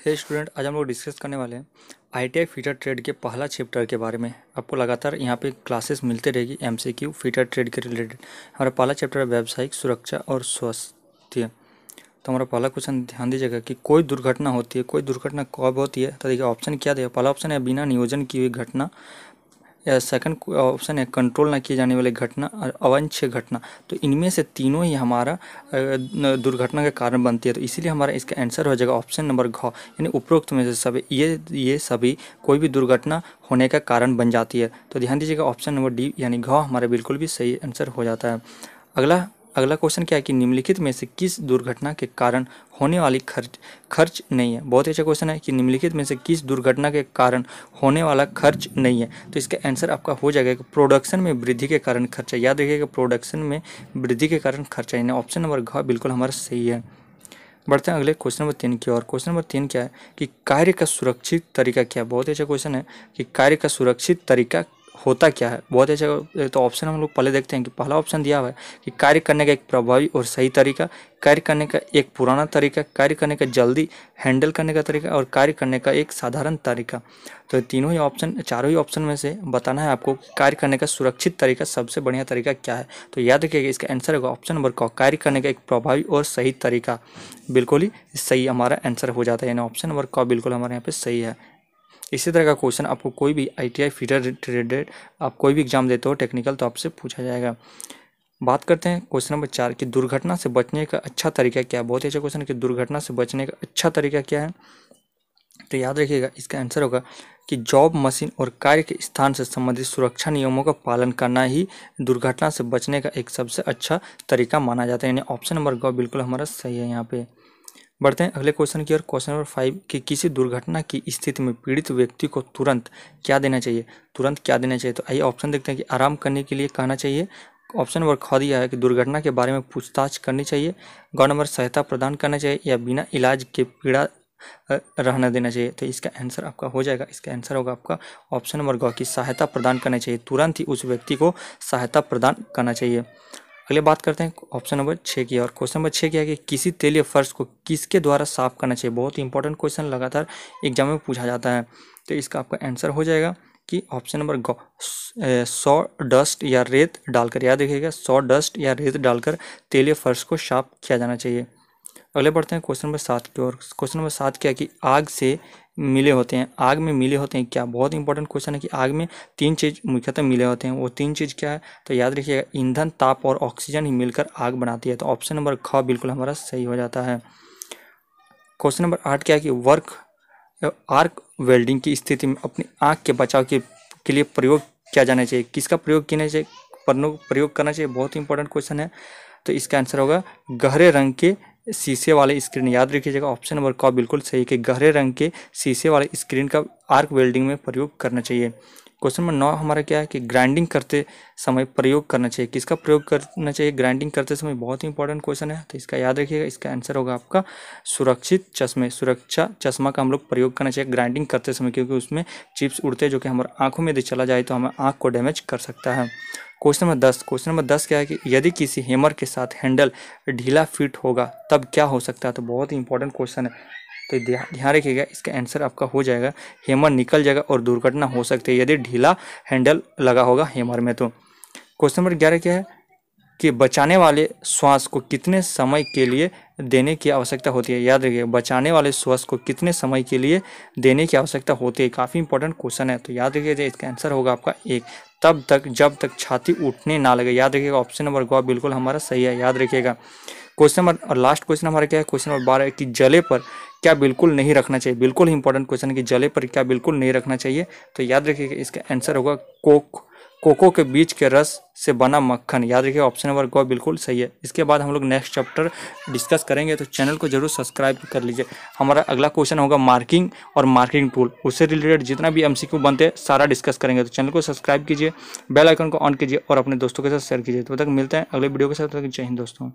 हे student, आज हम लोग डिस्कस करने वाले हैं आईटीआई फीटर ट्रेड के पहला चैप्टर के बारे में। आपको लगातार यहाँ पे क्लासेस मिलते रहेगी एमसीक्यू फीटर ट्रेड के रिलेटेड। हमारा पहला चैप्टर है व्यावसायिक सुरक्षा और स्वास्थ्य। तो हमारा पहला क्वेश्चन ध्यान दीजिएगा कि कोई दुर्घटना होती है, कोई दुर्घटना कब होती है। तो देखिए ऑप्शन क्या दिया, पहला ऑप्शन है बिना नियोजन की हुई घटना, या सेकंड ऑप्शन है कंट्रोल ना किए जाने वाली घटना और अवांछनीय घटना। तो इनमें से तीनों ही हमारा दुर्घटना के कारण बनती है। तो इसीलिए हमारा इसका आंसर हो जाएगा ऑप्शन नंबर घ, यानी उपरोक्त में से सभी ये सभी कोई भी दुर्घटना होने का कारण बन जाती है। तो ध्यान दीजिएगा ऑप्शन नंबर डी यानी घ हमारा बिल्कुल भी सही आंसर हो जाता है। अगला क्वेश्चन क्या है कि निम्नलिखित में से किस दुर्घटना के कारण होने वाली खर्च नहीं है। बहुत ही अच्छा क्वेश्चन है कि निम्नलिखित में से किस दुर्घटना के कारण होने वाला खर्च नहीं है। तो इसका आंसर आपका हो जाएगा कि प्रोडक्शन में वृद्धि के कारण खर्चा। याद रखिएगा प्रोडक्शन में वृद्धि के कारण खर्चा, यानी ऑप्शन नंबर घ बिल्कुल हमारा सही है। बढ़ते हैं अगले क्वेश्चन नंबर 3 की ओर। क्वेश्चन नंबर 3 क्या है कि कार्य का सुरक्षित तरीका क्या है। बहुत ही अच्छा क्वेश्चन है कि कार्य का सुरक्षित तरीका होता क्या है। बहुत अच्छा। तो ऑप्शन हम लोग पहले देखते हैं कि पहला ऑप्शन दिया हुआ है कि कार्य करने का एक प्रभावी और सही तरीका, कार्य करने का एक पुराना तरीका, कार्य करने का जल्दी हैंडल करने का तरीका और कार्य करने का एक साधारण तरीका। तो तीनों ही ऑप्शन, चारों ही ऑप्शन में से बताना है आपको कार्य करने का सुरक्षित तरीका सबसे बढ़िया तरीका क्या है। तो याद रखिएगा इसका आंसर होगा ऑप्शन नंबर क, कार्य करने का एक प्रभावी और सही तरीका। बिल्कुल ही सही हमारा आंसर हो जाता है, यानी ऑप्शन नंबर क बिल्कुल हमारे यहाँ पे सही है। इसी तरह का क्वेश्चन आपको कोई भी आईटीआई फीटर रिलेटेड आप कोई भी एग्जाम देते हो टेक्निकल, तो आपसे पूछा जाएगा। बात करते हैं क्वेश्चन नंबर 4 कि दुर्घटना से बचने का अच्छा तरीका क्या है। बहुत ही अच्छा क्वेश्चन है कि दुर्घटना से बचने का अच्छा तरीका क्या है। तो याद रखिएगा इसका आंसर होगा कि जॉब, मशीन और कार्य के स्थान से संबंधित सुरक्षा नियमों का पालन करना ही दुर्घटना से बचने का एक सबसे अच्छा तरीका माना जाता है, यानी ऑप्शन नंबर ग बिल्कुल हमारा सही है यहाँ पे। बढ़ते हैं अगले क्वेश्चन की ओर। क्वेश्चन नंबर 5 कि किसी दुर्घटना की स्थिति में पीड़ित व्यक्ति को तुरंत क्या देना चाहिए। तुरंत क्या देना चाहिए, तो आइए ऑप्शन देखते हैं कि आराम करने के लिए कहना चाहिए। ऑप्शन नंबर ख दिया है कि दुर्घटना के बारे में पूछताछ करनी चाहिए। ग नंबर सहायता प्रदान करना चाहिए, या बिना इलाज के पीड़ा रहने देना चाहिए। तो इसका आंसर आपका हो जाएगा, इसका आंसर होगा आपका ऑप्शन नंबर ग की सहायता प्रदान करना चाहिए। तुरंत ही उस व्यक्ति को सहायता प्रदान करना चाहिए। अगले बात करते हैं ऑप्शन नंबर 6 की। और क्वेश्चन नंबर 6 क्या है कि किसी तेलीय फर्श को किसके द्वारा साफ करना चाहिए। बहुत ही इंपॉर्टेंट क्वेश्चन लगातार एग्जाम में पूछा जाता है। तो इसका आपका आंसर हो जाएगा कि ऑप्शन नंबर ग, सौ डस्ट या रेत डालकर। याद रखिएगा सौ डस्ट या रेत डालकर तेलीय फर्श को साफ किया जाना चाहिए। अगले बढ़ते हैं क्वेश्चन नंबर 7 की ओर। क्वेश्चन नंबर 7 क्या है कि आग से मिले होते हैं। आग में मिले होते हैं क्या। बहुत इंपॉर्टेंट क्वेश्चन है कि आग में 3 चीज़ मुख्यतः मिले होते हैं। वो 3 चीज़ क्या है, तो याद रखिएगा ईंधन, ताप और ऑक्सीजन ही मिलकर आग बनाती है। तो ऑप्शन नंबर ख बिल्कुल हमारा सही हो जाता है। क्वेश्चन नंबर 8 क्या है कि आर्क वेल्डिंग की स्थिति में अपनी आँख के बचाव के लिए प्रयोग किया जाना चाहिए। किसका प्रयोग प्रयोग करना चाहिए। बहुत इंपॉर्टेंट क्वेश्चन है। तो इसका आंसर होगा गहरे रंग के शीशे वाले स्क्रीन। याद रखिएगा ऑप्शन नंबर क बिल्कुल सही कि गहरे रंग के शीशे वाले स्क्रीन का आर्क वेल्डिंग में प्रयोग करना चाहिए। क्वेश्चन नंबर 9 हमारा क्या है कि ग्राइंडिंग करते समय प्रयोग करना चाहिए। किसका प्रयोग करना चाहिए ग्राइंडिंग करते समय। बहुत ही इंपॉर्टेंट क्वेश्चन है, तो इसका याद रखिएगा इसका आंसर होगा आपका सुरक्षित चश्मे, सुरक्षा चश्मा का हम लोग प्रयोग करना चाहिए ग्राइंडिंग करते समय, क्योंकि उसमें चिप्स उड़ते हैं जो कि हमारे आंखों में यदि चला जाए तो हमें आंख को डैमेज कर सकता है। क्वेश्चन नंबर 10 क्या है कि यदि किसी हैमर के साथ हैंडल ढीला फिट होगा तब क्या हो सकता है। तो बहुत ही इंपॉर्टेंट क्वेश्चन है, तो ध्यान रखिएगा इसका आंसर आपका हो जाएगा हैमर निकल जाएगा और दुर्घटना हो सकती है यदि ढीला हैंडल लगा होगा हैमर में। तो क्वेश्चन नंबर 11 क्या है कि बचाने वाले श्वास को कितने समय के लिए देने की आवश्यकता होती है। याद रखिए बचाने वाले श्वास को कितने समय के लिए देने की आवश्यकता होती है। काफ़ी इंपॉर्टेंट क्वेश्चन है, तो याद रखिए इसका आंसर होगा आपका 1, तब तक जब तक छाती उठने ना लगे। याद रखिएगा ऑप्शन नंबर ग बिल्कुल हमारा सही है। याद रखिएगा क्वेश्चन नंबर और लास्ट क्वेश्चन हमारा क्या है, क्वेश्चन नंबर 12 कि जले पर क्या बिल्कुल नहीं रखना चाहिए। बिल्कुल ही इंपॉर्टेंट क्वेश्चन है कि जले पर क्या बिल्कुल नहीं रखना चाहिए। तो याद रखिएगा इसका आंसर होगा कोको के बीज के रस से बना मक्खन। याद रखिए ऑप्शन नंबर ग बिल्कुल सही है। इसके बाद हम लोग नेक्स्ट चैप्टर डिस्कस करेंगे, तो चैनल को जरूर सब्सक्राइब कर लीजिए। हमारा अगला क्वेश्चन होगा मार्किंग और मार्किंग टूल, उससे रिलेटेड जितना भी एमसीक्यू बनते हैं सारा डिस्कस करेंगे। तो चैनल को सब्सक्राइब कीजिए, बेल आइकन को ऑन कीजिए और अपने दोस्तों के साथ शेयर कीजिए। तब तक मिलते हैं अगले वीडियो के साथ। जय हिंद दोस्तों।